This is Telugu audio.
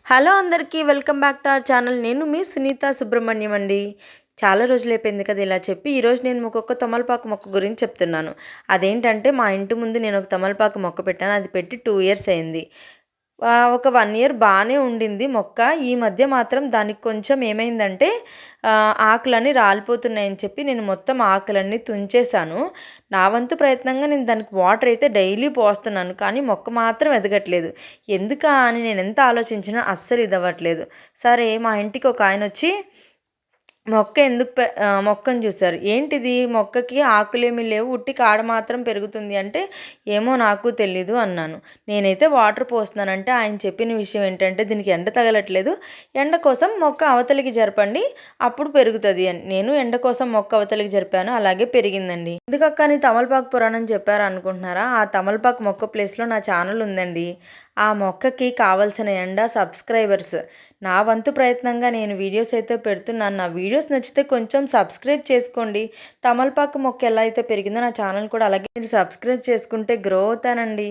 హలో అందరికీ welcome back to our channel. నేను మీ సునీత సుబ్రహ్మణ్యం అండి. చాలా రోజులైపోయింది కదా ఇలా చెప్పి. ఈరోజు నేను ఒక్కొక్క తమలపాకు మొక్క గురించి చెప్తున్నాను. అదేంటంటే మా ఇంటి ముందు నేను ఒక తమలపాకు మొక్క పెట్టాను. అది పెట్టి 2 ఇయర్స్ అయింది. ఒక 1 ఇయర్ బాగానే ఉండింది మొక్క. ఈ మధ్య మాత్రం దానికి కొంచెం ఏమైందంటే ఆకులన్నీ రాలిపోతున్నాయని చెప్పి నేను మొత్తం ఆకులన్నీ తుంచేశాను. నా వంతు ప్రయత్నంగా నేను దానికి వాటర్ అయితే డైలీ పోస్తున్నాను. కానీ మొక్క మాత్రం ఎదగట్లేదు. ఎందుకా అని నేను ఎంత ఆలోచించినా అస్సలు ఇదవ్వట్లేదు. సరే మా ఇంటికి ఒక ఆయన వచ్చి మొక్కను చూసారు. ఏంటిది మొక్కకి ఆకులేమీ లేవు, ఉట్టి కాడ మాత్రం పెరుగుతుంది అంటే, ఏమో నాకు తెలీదు అన్నాను. నేనైతే వాటర్ పోస్తున్నానంటే ఆయన చెప్పిన విషయం ఏంటంటే దీనికి ఎండ తగలట్లేదు, ఎండ కోసం మొక్క అవతలికి జరపండి అప్పుడు పెరుగుతుంది అని. నేను ఎండ కోసం మొక్క అవతలికి జరిపాను, అలాగే పెరిగిందండి. ఎందుకక్క అని తమలపాకు పురాణం చెప్పారు అనుకుంటున్నారా? ఆ తమలపాకు మొక్క ప్లేస్లో నా ఛానల్ ఉందండి. ఆ మొక్కకి కావాల్సిన ఎండ, సబ్స్క్రైబర్స్. నా వంతు ప్రయత్నంగా నేను వీడియోస్ అయితే పెడుతున్నాను. నా వీడియోస్ నచ్చితే కొంచెం సబ్స్క్రైబ్ చేసుకోండి. తమలపాకు మొక్క ఎలా అయితే పెరిగిందో నా ఛానల్ కూడా అలాగే మీరు సబ్స్క్రైబ్ చేసుకుంటే గ్రో అవుతానండి.